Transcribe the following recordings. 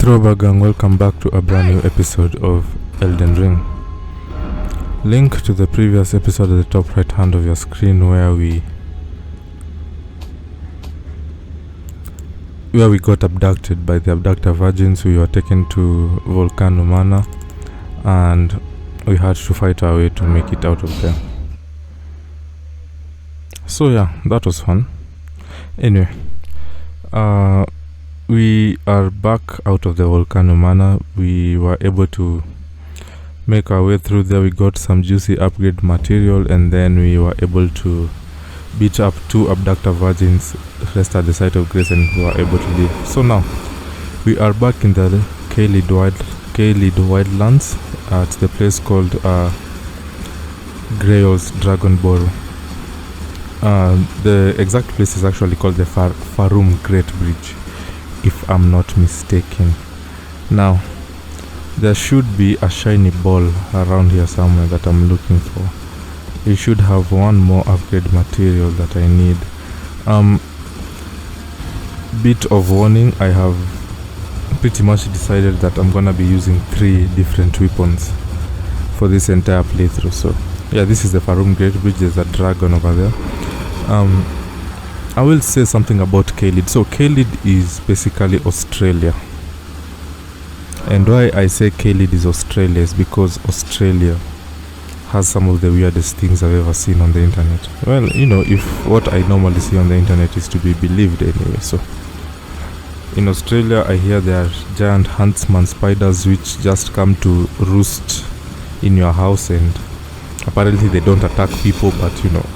Throwback and welcome back to a brand new episode of Elden Ring. Link to the previous episode at the top right hand of your screen where we got abducted by the abductor virgins. We were taken to Volcano Manor and we had to fight our way to make it out of there. So yeah, that was fun. Anyway, we are back out of the Volcano Manor. We were able to make our way through there. We got some juicy upgrade material and then we were able to beat up two abductor virgins, rest at the site of grace, and we were able to leave. So now we are back in the Greyoll wildlands at the place called Greyoll's Dragon Burrow. The exact place is actually called the Farum Great Bridge, if I'm not mistaken. Now, there should be a shiny ball around here somewhere that I'm looking for. We should have one more upgrade material that I need. Bit of warning, I have pretty much decided that I'm gonna be using 3 different weapons for this entire playthrough. So yeah, this is the Farum Great Bridge. There's a dragon over there. I will say something about Greyoll. So Greyoll is basically Australia, and why I say Greyoll is Australia is because Australia has some of the weirdest things I've ever seen on the internet. Well, you know, if what I normally see on the internet is to be believed anyway. So in Australia, I hear there are giant huntsman spiders which just come to roost in your house, and apparently they don't attack people, but you know,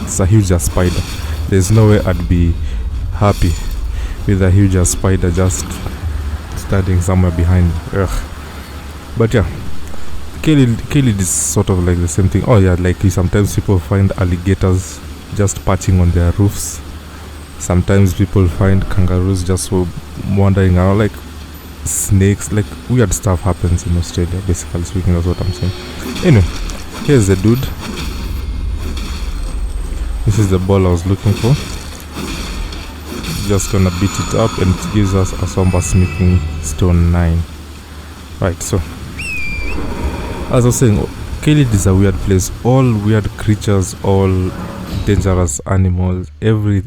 it's a huge spider. There's no way I'd be happy with a huge spider just standing somewhere behind. Ugh. But yeah, Greyoll is sort of like the same thing. Oh yeah, like sometimes people find alligators just perching on their roofs. Sometimes people find kangaroos just wandering around, like snakes. Like weird stuff happens in Australia, basically speaking. That's what I'm saying. Anyway, here's the dude. This is the ball I was looking for. Just gonna beat it up and it gives us a somber smithing stone 9. Right, so as I was saying, Greyoll is a weird place. All weird creatures, all dangerous animals, every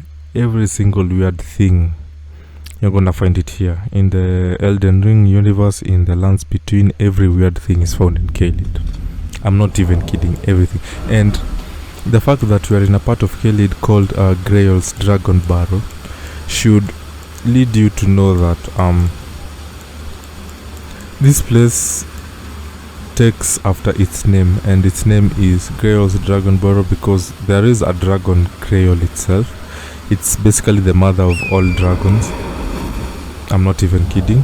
single weird thing, you're gonna find it here. In the Elden Ring universe, in the lands between, every weird thing is found in Greyoll. I'm not even kidding, everything. And the fact that we are in a part of Greyoll called Greyoll's Dragon Burrow should lead you to know that this place takes after its name, and its name is Greyoll's Dragon Burrow because there is a dragon, Greyoll itself. It's basically the mother of all dragons. I'm not even kidding.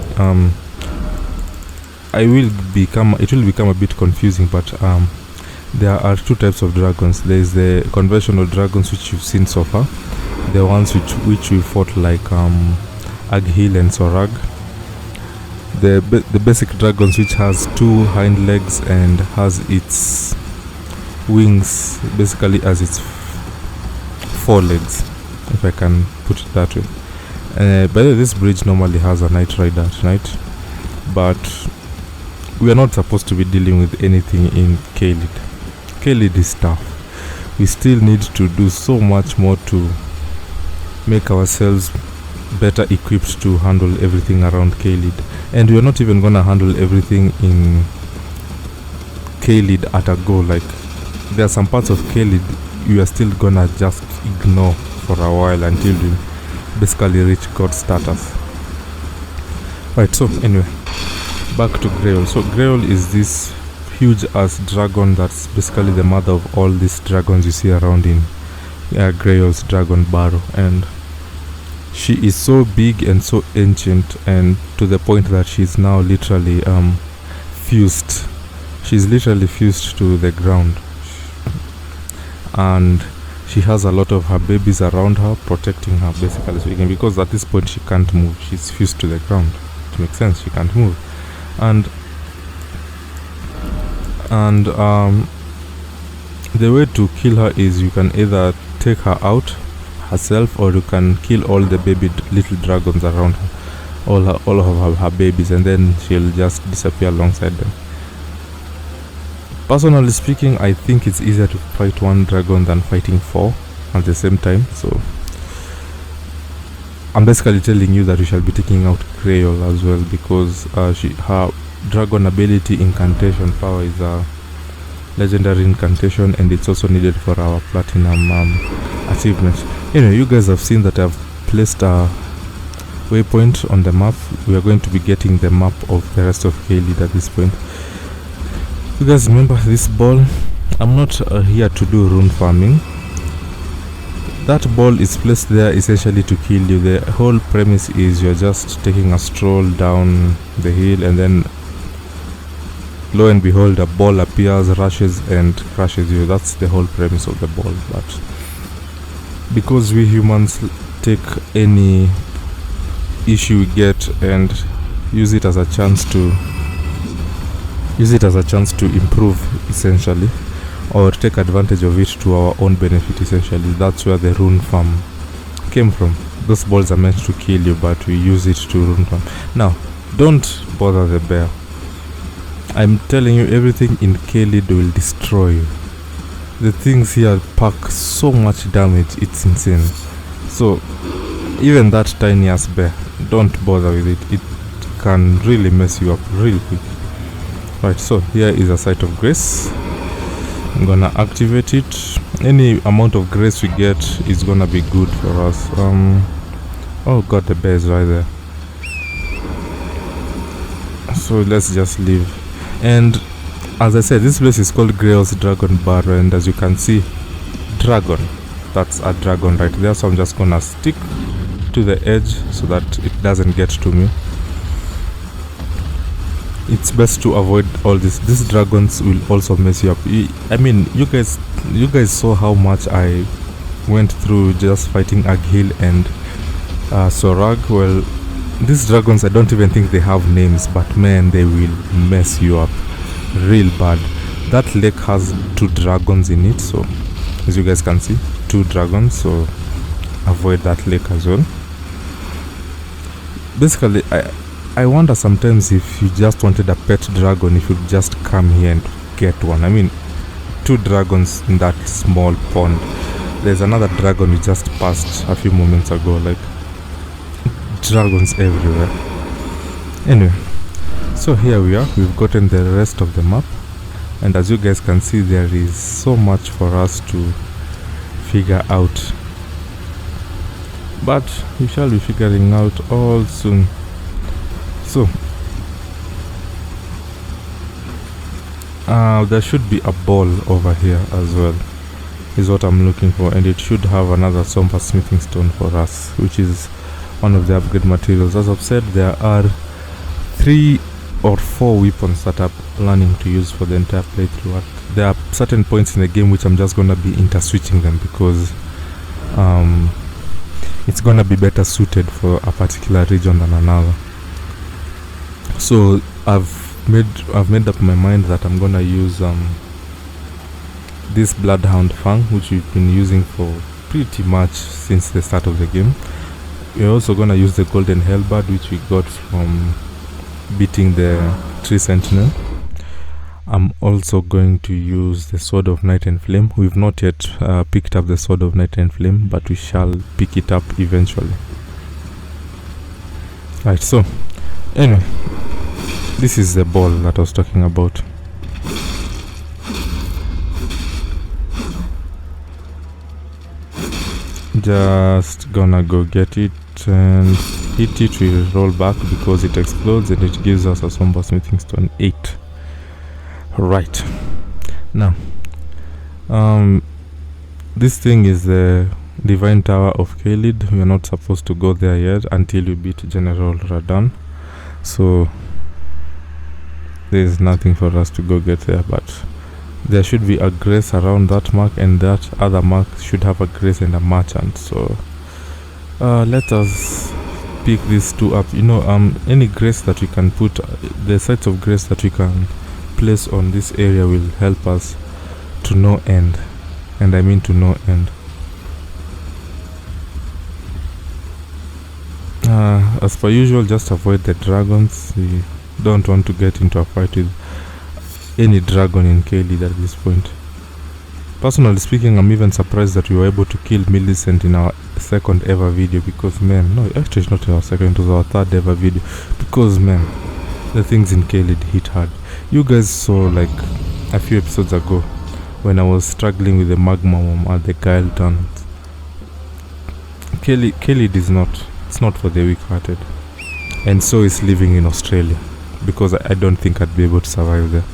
It will become a bit confusing, but there are 2 types of dragons. There is the conventional dragons which you've seen so far, the ones which we fought like Aghil and Sorag. The basic dragons which has 2 hind legs and has its wings basically as its forelegs, if I can put it that way. By the way, this bridge normally has a night rider at night, but we are not supposed to be dealing with anything in Greyoll. Greyoll is tough. We still need to do so much more to make ourselves better equipped to handle everything around Greyoll. And we are not even gonna handle everything in Greyoll at a go. Like, there are some parts of Greyoll you are still gonna just ignore for a while until you basically reach God status. Right, so anyway, back to Greyoll. So Greyoll is this huge ass dragon that's basically the mother of all these dragons you see around in Greyoll's Dragon Burrow, and she is so big and so ancient, and to the point that she's now literally fused. She's literally fused to the ground, and she has a lot of her babies around her protecting her, basically speaking, because at this point she can't move. She's fused to the ground. It makes sense, she can't move. And the way to kill her is you can either take her out herself, or you can kill all the baby little dragons around her. all of her babies, and then she'll just disappear alongside them. Personally speaking, I think it's easier to fight one dragon than fighting 4 at the same time. So I'm basically telling you that we shall be taking out Greyoll as well, because her dragon ability incantation power is a legendary incantation, and it's also needed for our platinum achievement. You guys have seen that I've placed a waypoint on the map. We are going to be getting the map of the rest of Greyoll at this point. You guys remember this ball? I'm not here to do rune farming. That ball is placed there essentially to kill you. The whole premise is you're just taking a stroll down the hill, and then lo and behold, a ball appears, rushes and crushes you. That's the whole premise of the ball. But because we humans take any issue we get and use it as a chance to improve, essentially, or take advantage of it to our own benefit, essentially. That's where the rune farm came from. Those balls are meant to kill you, but we use it to rune farm. Now, don't bother the bear. I'm telling you, everything in Greyoll will destroy you. The things here pack so much damage, it's insane. So even that tiny ass bear, don't bother with it. It can really mess you up really quick. Right, so here is a site of grace. I'm gonna activate it. Any amount of grace we get is gonna be good for us. Oh god, the bear is right there. So let's just leave. And as I said, this place is called Greyoll's Dragon Bar, and as you can see, dragon, that's a dragon right there. So I'm just gonna stick to the edge so that it doesn't get to me. It's best to avoid all this. These dragons will also mess you up. I mean, you guys saw how much I went through just fighting Aghil and Sorag. Well, these dragons, I don't even think they have names, but man, they will mess you up real bad. That lake has 2 dragons in it, so as you guys can see, 2 dragons, so avoid that lake as well. Basically, I wonder sometimes if you just wanted a pet dragon, if you'd just come here and get one. I mean, 2 dragons in that small pond. There's another dragon we just passed a few moments ago. Like, dragons everywhere. Anyway, so here we are. We've gotten the rest of the map, and as you guys can see, there is so much for us to figure out, but we shall be figuring out all soon. So there should be a ball over here as well, is what I'm looking for, and it should have another somber smithing stone for us, which is one of the upgrade materials. As I've said, there are 3 or 4 weapons that I'm planning to use for the entire playthrough. There are certain points in the game which I'm just gonna be interswitching them, because it's gonna be better suited for a particular region than another. So I've made up my mind that I'm gonna use this Bloodhound Fang, which we've been using for pretty much since the start of the game. We're also gonna use the Golden Halberd, which we got from beating the Tree Sentinel. I'm also going to use the Sword of Night and Flame. We've not yet picked up the Sword of Night and Flame, but we shall pick it up eventually. Right, so anyway, this is the ball that I was talking about. Just gonna go get it and hit it. We roll back because it explodes, and it gives us a somber smithing stone 8. Right, now this thing is the Divine Tower of Greyoll. We are not supposed to go there yet until we beat General Radagon, so there's nothing for us to go get there, but there should be a grace around that mark, and that other mark should have a grace and a merchant. So let us pick these 2 up. Any grace that we can put, the sites of grace that we can place on this area will help us to no end, and I mean to no end. As per usual, just avoid the dragons. You don't want to get into a fight with any dragon in Caelid at this point. Personally speaking, I'm even surprised that we were able to kill Millicent in our second ever video, because man, no, actually it's not our second, it was our third ever video, because man, the things in Caelid hit hard. You guys saw like a few episodes ago when I was struggling with the magma worm at the Greyoll tunnels. Caelid is not for the weak-hearted, and so is living in Australia, because I don't think I'd be able to survive there,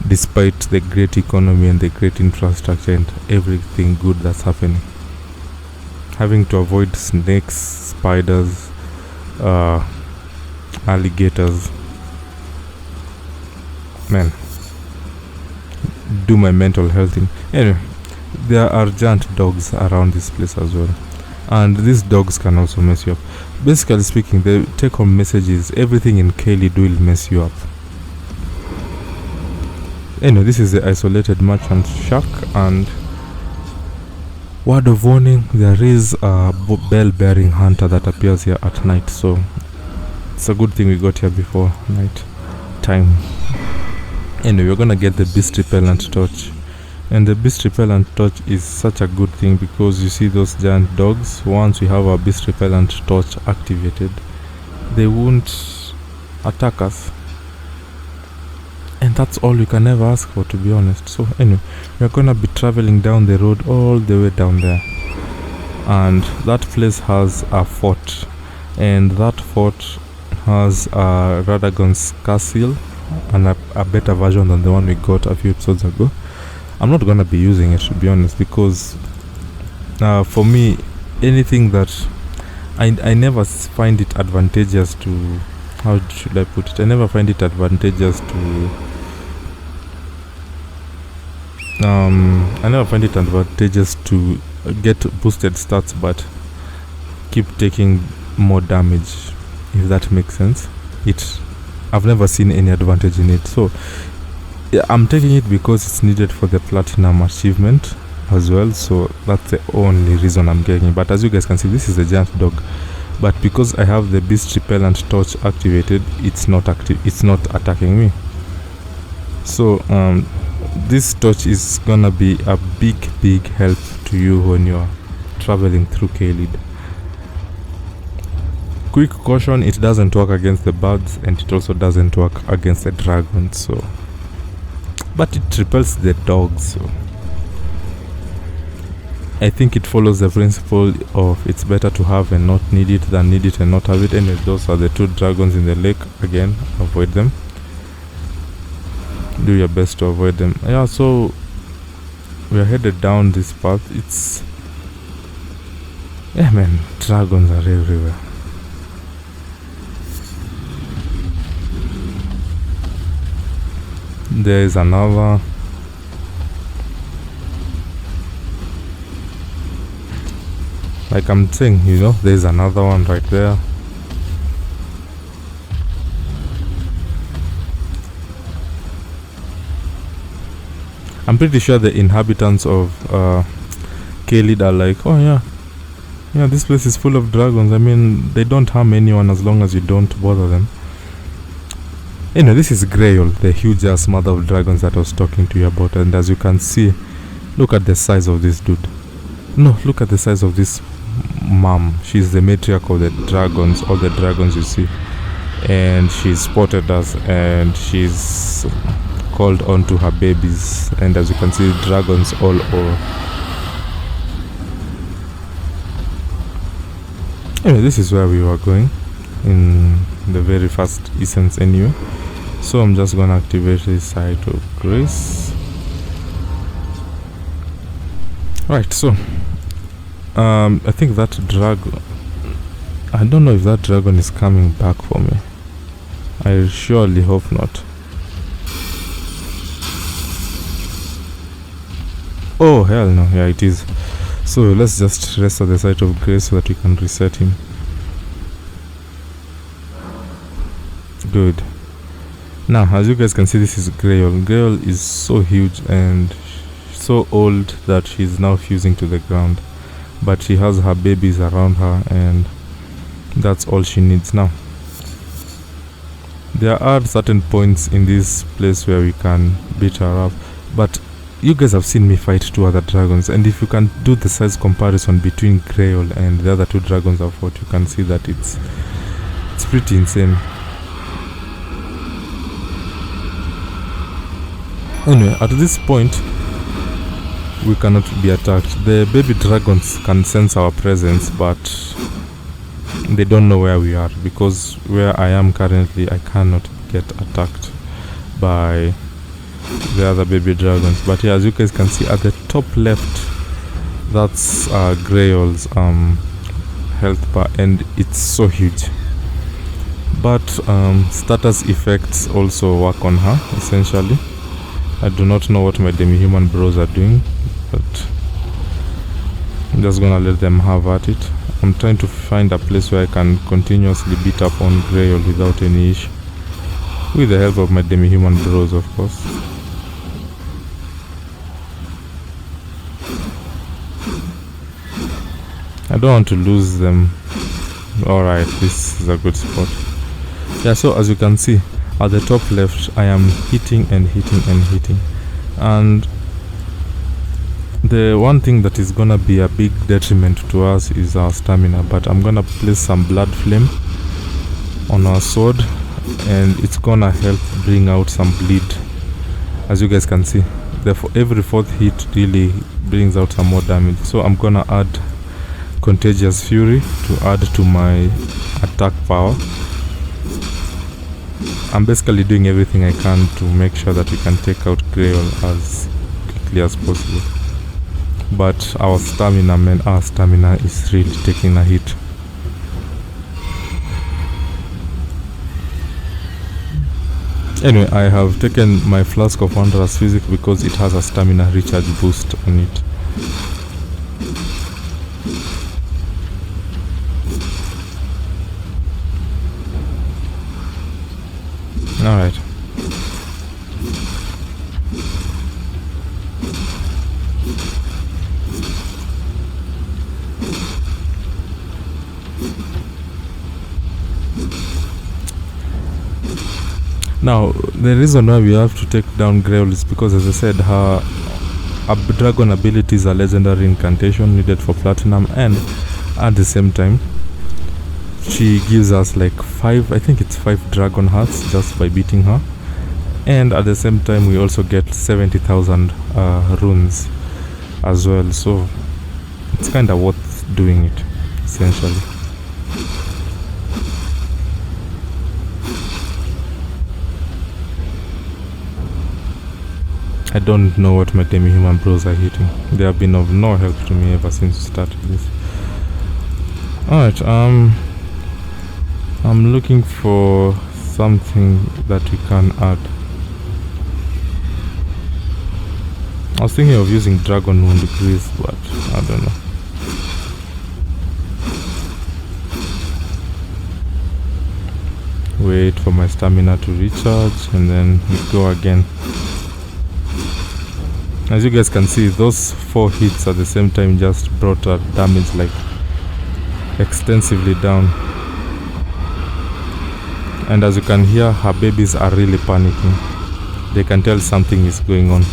despite the great economy and the great infrastructure and everything good that's happening. Having to avoid snakes, spiders, alligators, man, do my mental health thing. Anyway, there are giant dogs around this place as well, and these dogs can also mess you up. Basically speaking, the take-home message is everything in Caelid will mess you up. Anyway, this is the isolated merchant shack, and word of warning, there is a bell-bearing hunter that appears here at night, so it's a good thing we got here before night time. Anyway, we're gonna get the beast repellent torch, and the beast repellent torch is such a good thing because you see those giant dogs, once we have our beast repellent torch activated, they won't attack us, and that's all you can ever ask for, to be honest. So anyway, we're gonna be traveling down the road all the way down there, and that place has a fort, and that fort has a Radagon's castle, and a better version than the one we got a few episodes ago. I'm not gonna be using it, to be honest, because for me, anything that I never find it advantageous to, how should I put it, I never find it advantageous to I never find it advantageous to get boosted stats but keep taking more damage, if that makes sense. I've never seen any advantage in it, so yeah, I'm taking it because it's needed for the platinum achievement as well, so that's the only reason I'm getting it. But as you guys can see, this is a giant dog, but because I have the beast repellent torch activated, it's not attacking me. So this torch is gonna be a big help to you when you're traveling through Caelid. Quick caution, it doesn't work against the birds, and it also doesn't work against the dragons, so, but it repels the dogs, so I think it follows the principle of it's better to have and not need it than need it and not have it. And those are the two dragons in the lake. Again, avoid them. Do your best to avoid them. Yeah, so we are headed down this path. Yeah man, dragons are everywhere. There is another. Like I'm saying, you know, there's another one right there. I'm pretty sure the inhabitants of Caelid are like, oh yeah, this place is full of dragons. I mean, they don't harm anyone as long as you don't bother them. Anyway, this is Greyoll, the huge ass mother of dragons that I was talking to you about. And as you can see, look at the size of this dude. No, look at the size of this mom. She's the matriarch of the dragons, all the dragons you see. And she's spotted us, and she's called on to her babies. And as you can see, dragons all over. Anyway, this is where we were going in the very first essence anyway. So I'm just gonna activate this site of grace. Right, so I think that dragon, I don't know if that dragon is coming back for me. I surely hope not. Oh hell no, yeah it is. So let's just rest at the site of grace so that we can reset him. Good. Now as you guys can see, this is Greyoll. Greyoll is so huge and so old that she's now fusing to the ground, but she has her babies around her, and That's all she needs now. There are certain points in this place where we can beat her up, but you guys have seen me fight 2 other dragons, and if you can do the size comparison between Greyoll and the other 2 dragons I've fought, you can see that it's pretty insane. Anyway, at this point we cannot be attacked. The baby dragons can sense our presence, but they don't know where we are, because where I am currently I cannot get attacked by the other baby dragons. But yeah, as you guys can see at the top left, that's Greyoll's health bar, and it's so huge. But status effects also work on her essentially. I do not know what my demi-human bros are doing, but I'm just gonna let them have at it. I'm trying to find a place where I can continuously beat up on Greyoll without any issue, with the help of my demi-human bros, of course. I don't want to lose them. Alright, this is a good spot. Yeah, so as you can see at the top left, I am hitting and hitting and hitting, and the one thing that is gonna be a big detriment to us is our stamina. But I'm gonna place some blood flame on our sword, and it's gonna help bring out some bleed. As you guys can see, every 4th hit really brings out some more damage. So I'm gonna add Contagious Fury to add to my attack power. I'm basically doing everything I can to make sure that we can take out Greyoll as quickly as possible. But our stamina, man, our stamina is really taking a hit. Anyway, I have taken my Flask of Wondrous Physic because it has a stamina recharge boost on it. Alright. Now, the reason why we have to take down Greyoll is because, as I said, her dragon ability is a legendary incantation needed for platinum, and at the same time she gives us like 5, I think it's 5 dragon hearts just by beating her, and at the same time we also get 70,000 runes as well, so it's kind of worth doing it essentially. I don't know what my demi-human bros are hitting. They have been of no help to me ever since we started this. Alright, I'm looking for something that we can add. I was thinking of using Dragon Wound Grease, but I don't know. Wait for my stamina to recharge and then we go again. As you guys can see, those 4 hits at the same time just brought our damage like extensively down. And as you can hear, her babies are really panicking. They can tell something is going on.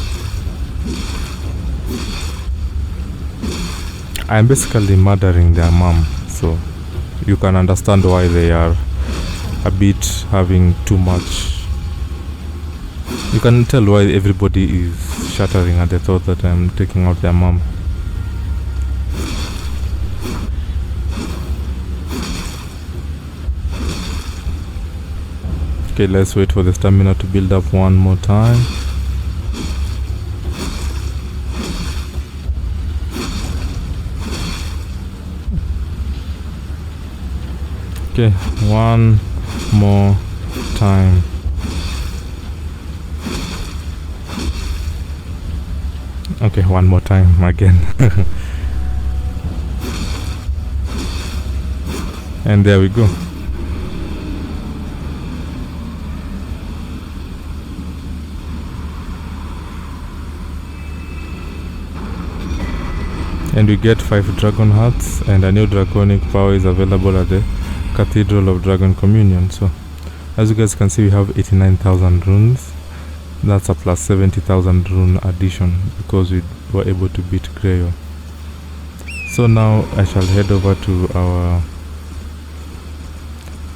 I'm basically murdering their mom, so you can understand why they are a bit having too much. You can tell why everybody is shattering at the thought that I'm taking out their mom. Okay, let's wait for the stamina to build up one more time. Okay, one more time. Okay, one more time again. And there we go. And we get 5 dragon hearts, and a new draconic power is available at the Cathedral of Dragon Communion. So as you guys can see, we have 89,000 runes. That's a plus 70,000 rune addition because we were able to beat Greyoll. So now I shall head over to our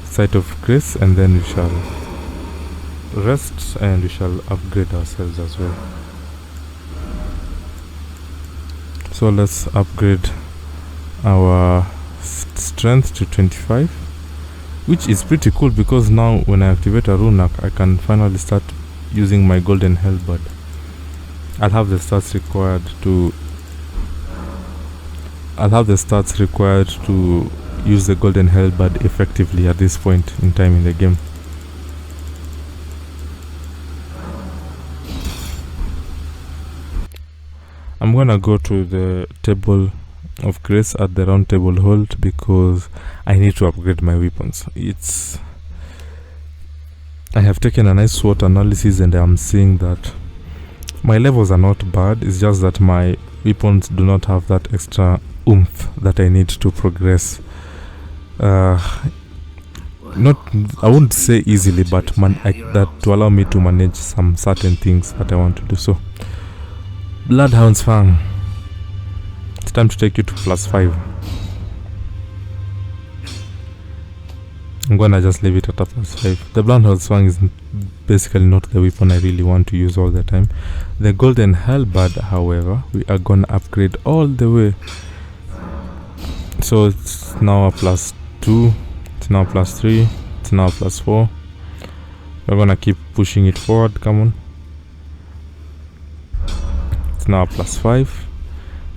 site of grace, and then we shall rest and we shall upgrade ourselves as well. So let's upgrade our strength to 25, which is pretty cool because now when I activate a rune, I can finally start using my golden halberd. I'll have the stats required to use the golden halberd effectively at this point in time in the game. I'm gonna go to the table of grace at the round table hold because I need to upgrade my weapons. I have taken a nice SWOT analysis and I'm seeing that my levels are not bad. It's just that my weapons do not have that extra oomph that I need to progress. I wouldn't say easily, but that to allow me to manage some certain things that I want to do. So Bloodhound's Fang, it's time to take you to +5. I'm gonna just leave it at a +5. The Bloodhound's Fang is basically not the weapon I really want to use all the time. The golden halberd, however, we are gonna upgrade all the way. So it's now a +2, it's now +3, it's now +4. We're gonna keep pushing it forward. Come on. It's now +5.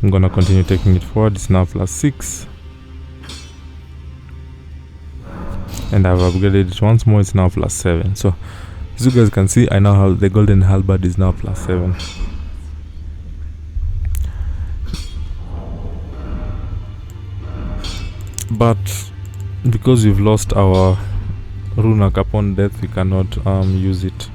I'm gonna continue taking it forward. It's now +6. And I've upgraded it once more. It's now +7. So as you guys can see, I now have the golden halberd is now +7. But because we've lost our Runak upon death, we cannot use it.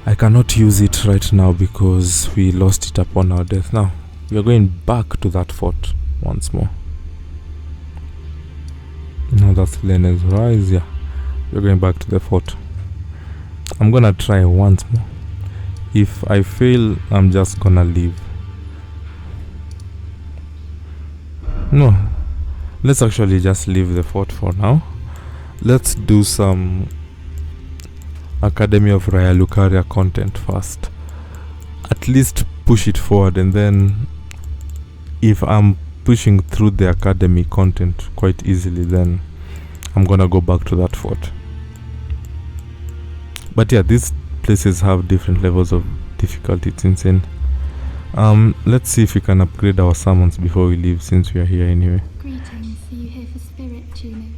I cannot use it right now because we lost it upon our death. Now we are going back to that fort once more. Now that's Lene's Rise. Yeah, we're going back to the fort. I'm gonna try once more. If I fail, I'm just gonna leave. No, let's actually just leave the fort for now. Let's do some Academy of Raya Lucaria content first. At least push it forward, and then if I'm pushing through the academy content quite easily, then I'm gonna go back to that fort. But yeah, these places have different levels of difficulty. It's insane. Let's see if we can upgrade our summons before we leave, since we are here anyway. Greetings, are you here for spirit tuning?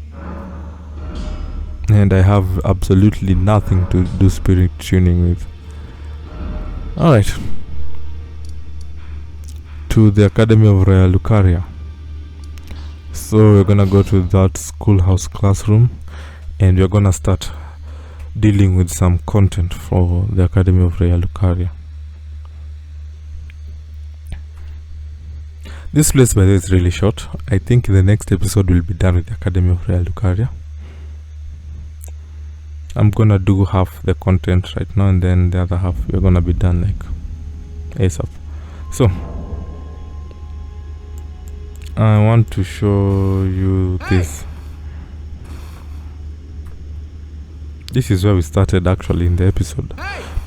And I have absolutely nothing to do spirit tuning with. Alright. To the Academy of Raya Lucaria. So we're gonna go to that schoolhouse classroom and we're gonna start dealing with some content for the Academy of Raya Lucaria. This place, by the way, is really short. I think in the next episode we'll be done with the Academy of Raya Lucaria. I'm gonna do half the content right now, and then the other half we're gonna be done like ASAP. So I want to show you this. This is where we started actually in the episode,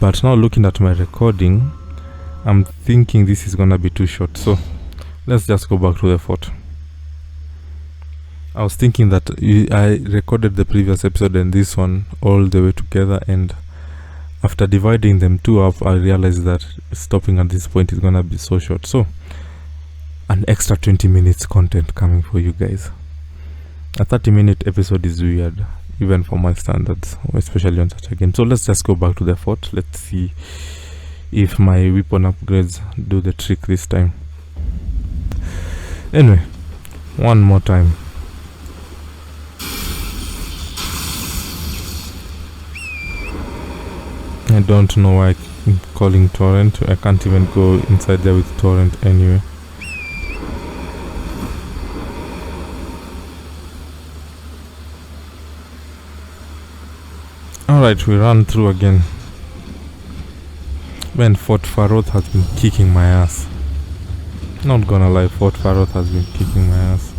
but now looking at my recording, I'm thinking this is gonna be too short. So let's just go back to the fort. I was thinking that I recorded the previous episode and this one all the way together, and after dividing them two up, I realized that stopping at this point is gonna be so short. So an extra 20 minutes content coming for you guys. A 30-minute episode is weird, even for my standards, especially on such a game. So let's just go back to the fort. Let's see if my weapon upgrades do the trick this time. Anyway, one more time. I don't know why I'm calling torrent. I can't even go inside there with torrent anyway. Alright, we run through again. Man, Fort Faroth has been kicking my ass. Not gonna lie, Fort Faroth has been kicking my ass.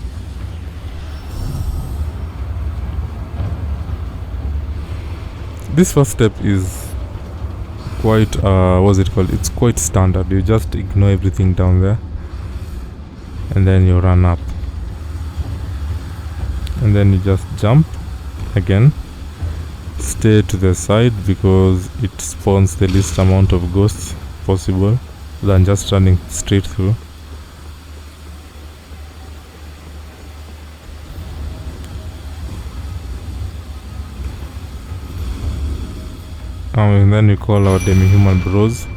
This first step is quite, what's it called? It's quite standard. You just ignore everything down there. And then you run up. And then you just jump again. Stay to the side because it spawns the least amount of ghosts possible than just running straight through. And then we call our demi-human bros.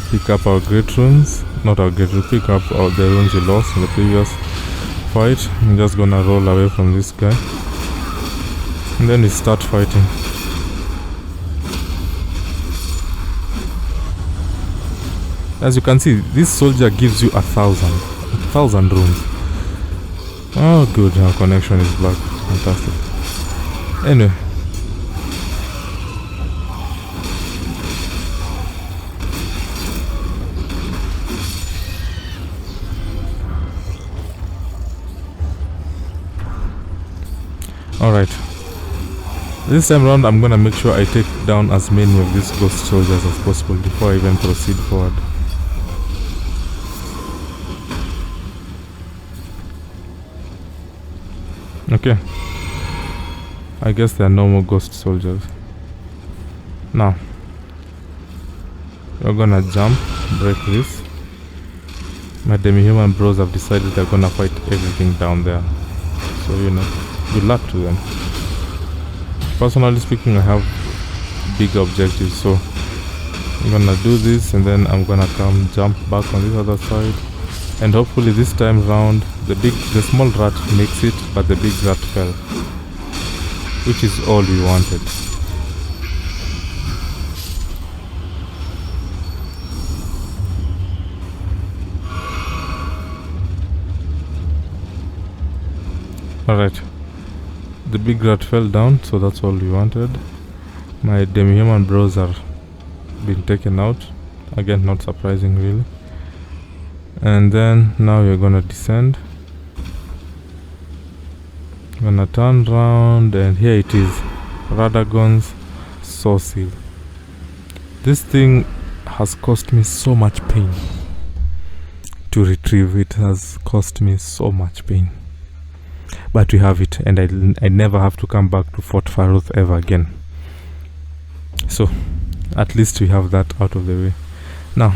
Pick up our great runes. Not our great runes, pick up the runes we lost in the previous fight. I'm just gonna roll away from this guy. And then we start fighting. As you can see, this soldier gives you 1,000 runes. Oh good, our connection is black. Fantastic. Anyway. Alright. This time around I'm gonna make sure I take down as many of these ghost soldiers as possible before I even proceed forward. Okay. I guess there are no more ghost soldiers. Now we're gonna jump, break this. My demi-human bros have decided they're gonna fight everything down there. So you know, good luck to them. Personally speaking, I have big objectives, so I'm gonna do this and then I'm gonna come jump back on this other side, and hopefully this time round the small rat makes it, but the big rat fell, which is all we wanted. Alright. The big rat fell down, so that's all we wanted. My demi-human bros are been taken out. Again, not surprising really. And then now we're gonna descend. Gonna turn round, and here it is. Radagon's Sourcil. This thing has cost me so much pain to retrieve. It has cost me so much pain. But we have it, and I never have to come back to Fort Faroth ever again. So at least we have that out of the way. Now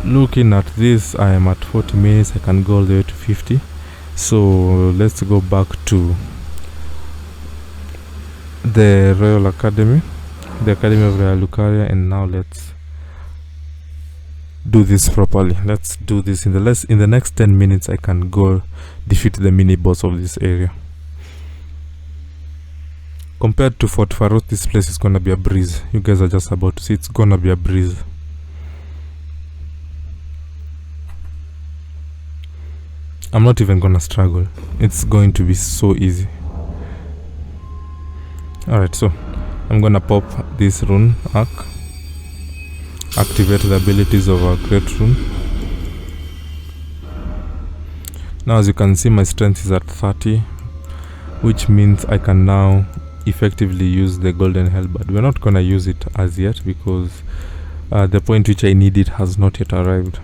looking at this, I am at 40 minutes. I can go all the way to 50. So let's go back to the Royal Academy, the Academy of Royal Lucaria, and now let's do this properly. Let's do this in the next 10 minutes. I can go defeat the mini boss of this area. Compared to Fort Faroth, this place is gonna be a breeze. You guys are just about to see it's gonna be a breeze. I'm not even gonna struggle. It's going to be so easy. Alright, so I'm gonna pop this rune arc, activate the abilities of our great rune. Now as you can see, my strength is at 30, which means I can now effectively use the golden halberd. We're not gonna use it as yet because the point which I need it has not yet arrived,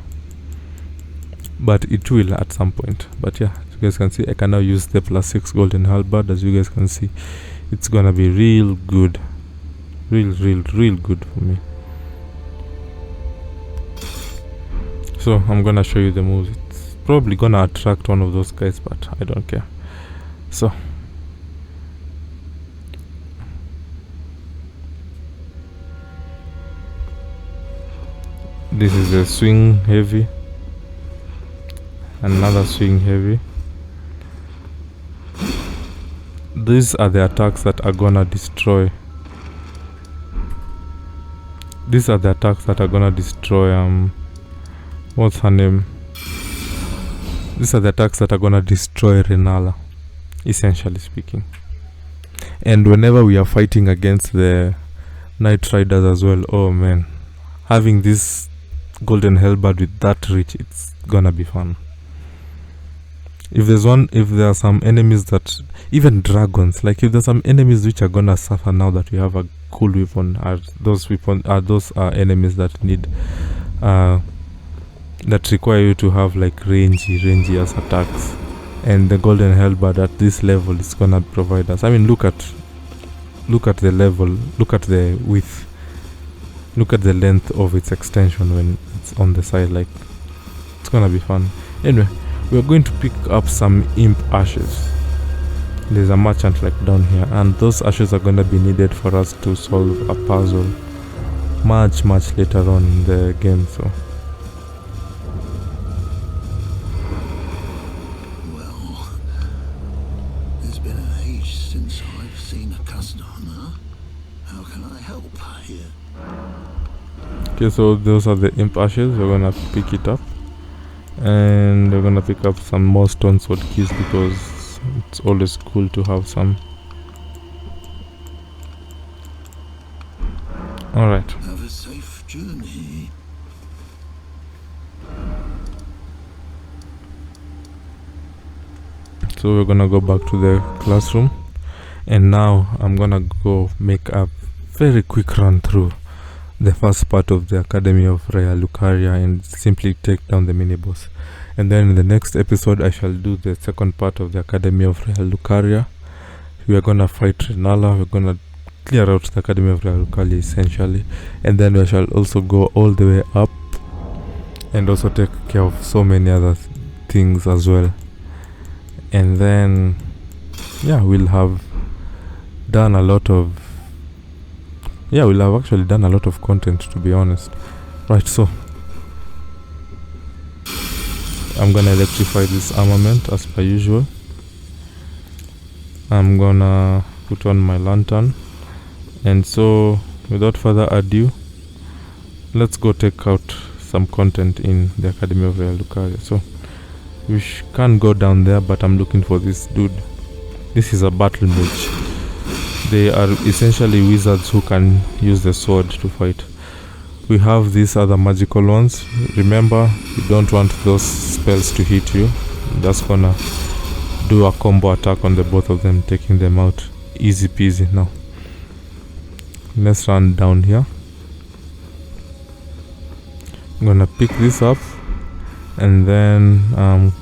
but it will at some point. But yeah, as you guys can see, I can now use the +6 golden halberd. As you guys can see, it's gonna be real good, real good for me. So I'm gonna show you the moves. It's probably gonna attract one of those guys, but I don't care. So this is the swing heavy, another swing heavy. These are the attacks that are gonna destroy. These are the attacks that are gonna destroy what's her name? These are the attacks that are gonna destroy Renala. essentially speaking. And whenever we are fighting against the Night Riders as well, oh man, having this golden halberd with that reach, it's gonna be fun. If there are some enemies that, even dragons, like if there's some enemies which are gonna suffer now that we have a cool weapon, are those enemies that need that require you to have like rangy as attacks, and the golden halberd at this level is gonna provide us. I mean, look at the level, look at the width, look at the length of its extension when it's on the side. Like, it's gonna be fun. Anyway, we're going to pick up some imp ashes. There's a merchant like down here, and those ashes are gonna be needed for us to solve a puzzle much later on in the game. So well, it's been an age since I've seen a customer. How can I help here? okay, so those are the imp ashes. We're gonna pick it up, and we're gonna pick up some more stone sword keys because it's always cool to have some. Alright. Have a safe journey. So we're gonna go back to the classroom, and now I'm gonna go make a very quick run through the first part of the Academy of Lucaria and simply take down the mini boss. And then in the next episode I shall do the second part of the Academy of Lucaria. We are gonna fight Renala, we're gonna clear out the Academy of Lucaria essentially, and then we shall also go all the way up and also take care of so many other things as well. And then we'll have actually done a lot of content, to be honest. Right, so I'm gonna electrify this armament as per usual. I'm gonna put on my lantern, and so without further ado, let's go take out some content in the Academy of Lucaria. So we can't go down there, but I'm looking for this dude. This is a battle mage. They are essentially wizards who can use the sword to fight. We have these other magical ones. Remember, you don't want those spells to hit you. You're just gonna do a combo attack on the both of them, taking them out. Easy peasy. Now let's run down here. I'm gonna pick this up, and then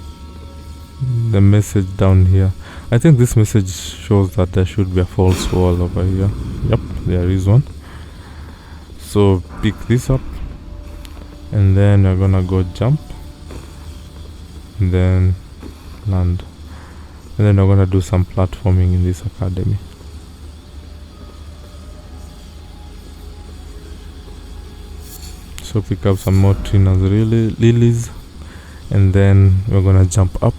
the message down here. I think this message shows that there should be a false wall over here. Yep, there is one. So pick this up, and then we're gonna go jump, and then land, and then we're gonna do some platforming in this academy. So pick up some more Trina's lilies, and then we're gonna jump up.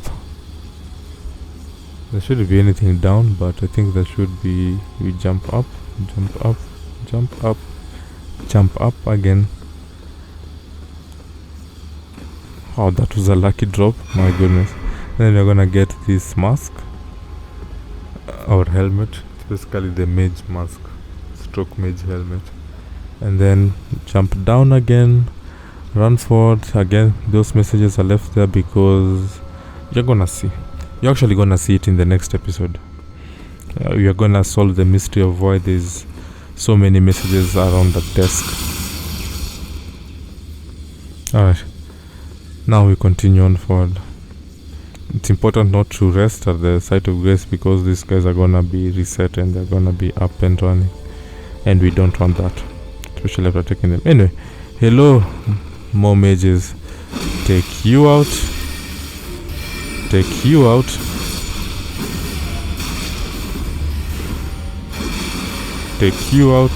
There shouldn't be anything down, but I think there should be. We jump up, jump up, jump up, jump up again. Oh, that was a lucky drop, my goodness. Then we're gonna get this mask or helmet. It's basically the mage mask, stroke mage helmet. And then jump down again, run forward again. Those messages are left there because you're actually gonna see it in the next episode. We are gonna solve the mystery of why there's so many messages around the desk. Alright, now we continue on forward. It's important not to rest at the site of grace because these guys are gonna be reset and they're gonna be up and running, and we don't want that, especially after taking them. Anyway, hello more mages. Take you out, take you out, take you out.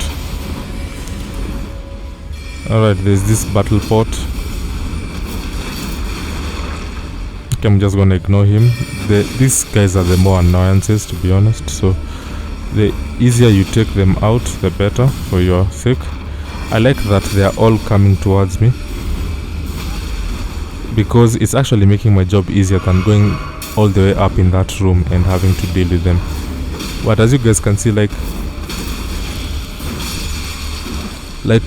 Alright, there's this battle pot. Okay, I'm just gonna ignore him. These guys are the more annoyances, to be honest, so the easier you take them out, the better for your sake. I like that they are all coming towards me because it's actually making my job easier than going all the way up in that room and having to deal with them. But as you guys can see, like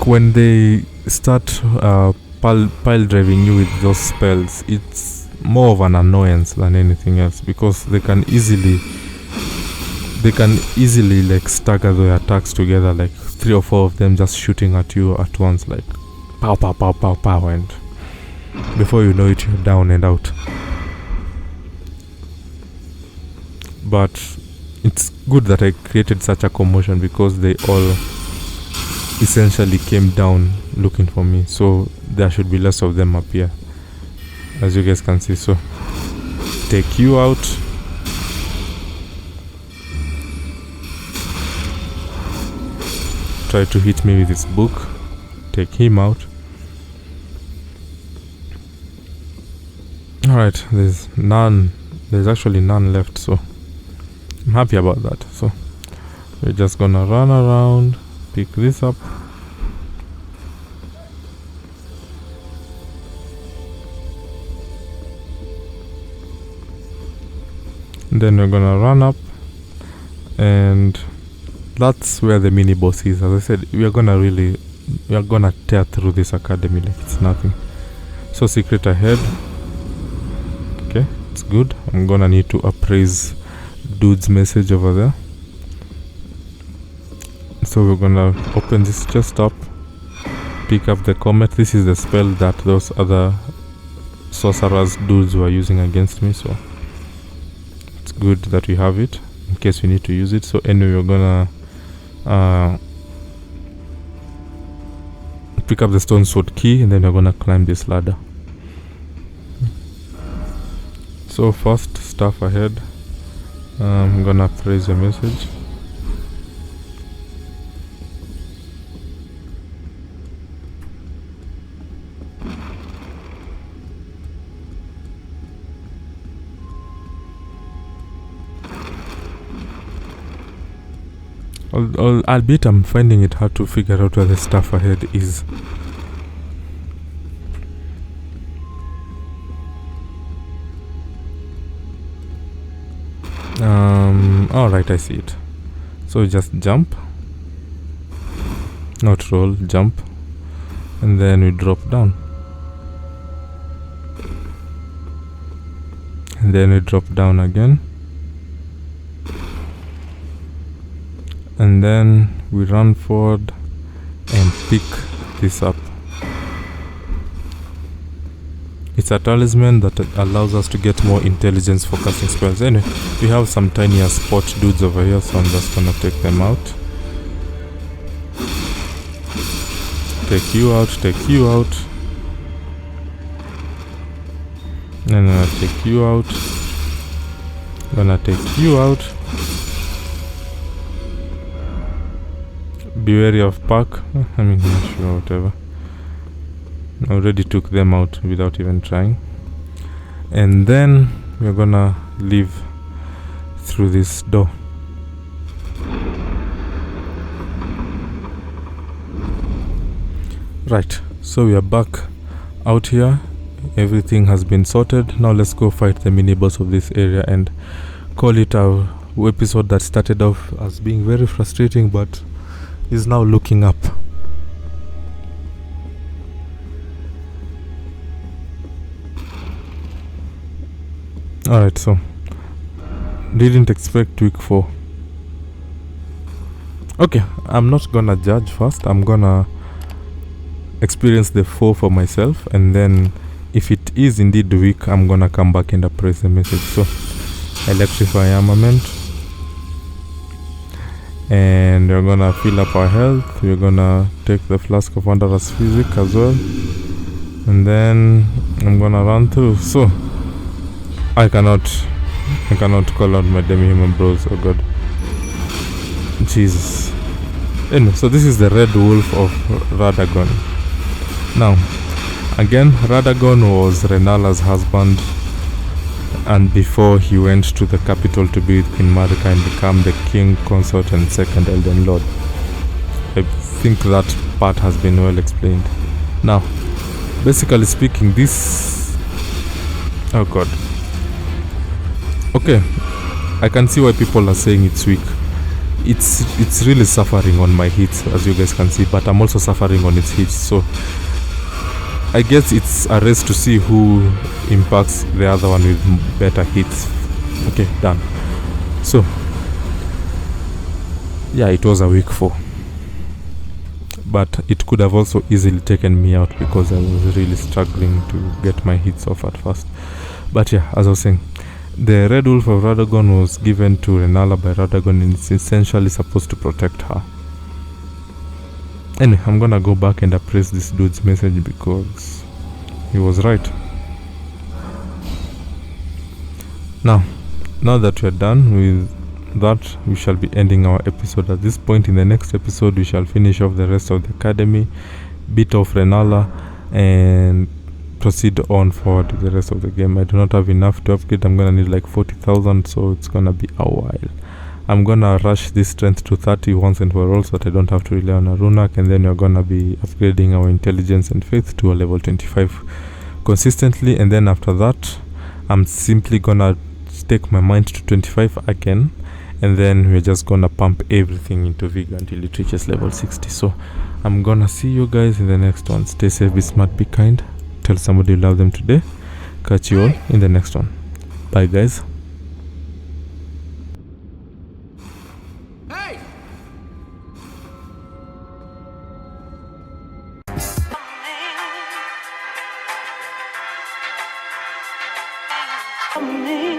when they start pile driving you with those spells, it's more of an annoyance than anything else, because they can easily like stagger their attacks together, like 3 or 4 of them just shooting at you at once, like pow pow pow pow pow, and before you know it, you're down and out. But it's good that I created such a commotion, because they all essentially came down looking for me, so there should be less of them up here, as you guys can see. So take you out. Try to hit me with his book. Take him out. Alright, there's actually none left, so I'm happy about that. So we're just gonna run around, pick this up. Then we're gonna run up, and that's where the mini boss is. As I said, we are gonna tear through this academy like it's nothing. So secret ahead. Okay, it's good. I'm gonna need to appraise dude's message over there. So we're gonna open this chest up, pick up the comet. This is the spell that those other sorcerers dudes were using against me, so it's good that we have it in case we need to use it. So anyway, we're gonna pick up the stone sword key, and then we're gonna climb this ladder. So first, stuff ahead. I'm gonna praise the message. Albeit I'm finding it hard to figure out where the stuff ahead is. Alright, I see it. So just jump, not roll, jump, and then we drop down, and then we drop down again, and then we run forward and pick this up. It's a talisman that allows us to get more intelligence for casting spells. Anyway, we have some tinier spot dudes over here, so I'm just gonna take them out. Take you out, take you out. And I'm gonna take you out. Gonna take you out. Be wary of pack. I mean, not sure, whatever. I already took them out without even trying. And then we're gonna leave through this door. Right, so we are back out here. Everything has been sorted. Now let's go fight the mini boss of this area and call it our episode that started off as being very frustrating, but is now looking up. Alright, so didn't expect week 4. Okay, I'm not gonna judge first. I'm gonna experience the 4 for myself, and then if it is indeed weak, I'm gonna come back and appraise the message. So electrify armament, and we're gonna fill up our health. We're gonna take the flask of wondrous physic as well, and then I'm gonna run through. So I cannot call out my demi-human bros. Oh god, Jesus. Anyway, so this is the red wolf of Radagon. Now again, Radagon was Renala's husband, and before he went to the capital to be with Queen Marika and become the king consort and second Elden Lord. I think that part has been well explained. Now, basically speaking, this... oh god. Okay, I can see why people are saying it's weak. It's really suffering on my hits, as you guys can see, but I'm also suffering on its hits. So I guess it's a race to see who impacts the other one with better hits. Okay, done. So yeah, it was a weak 4, but it could have also easily taken me out because I was really struggling to get my hits off at first. But yeah, as I was saying, the Red Wolf of Radagon was given to Renala by Radagon, and it's essentially supposed to protect her. Anyway, I'm gonna go back and appraise this dude's message because he was right. Now that we're done with that, we shall be ending our episode at this point. In the next episode, we shall finish off the rest of the academy, beat off Renala, and proceed on forward to the rest of the game. I do not have enough to upgrade. I'm gonna need like 40,000, so it's gonna be a while. I'm gonna rush this strength to 30 once and for all, so that I don't have to rely on a Runak, and then we're gonna be upgrading our intelligence and faith to a level 25 consistently, and then after that I'm simply gonna take my mind to 25 again, and then we're just gonna pump everything into Vigor until it reaches level 60. So I'm gonna see you guys in the next one. Stay safe, be smart, be kind, tell somebody you love them today. Catch you all in the next one. Bye guys. Me.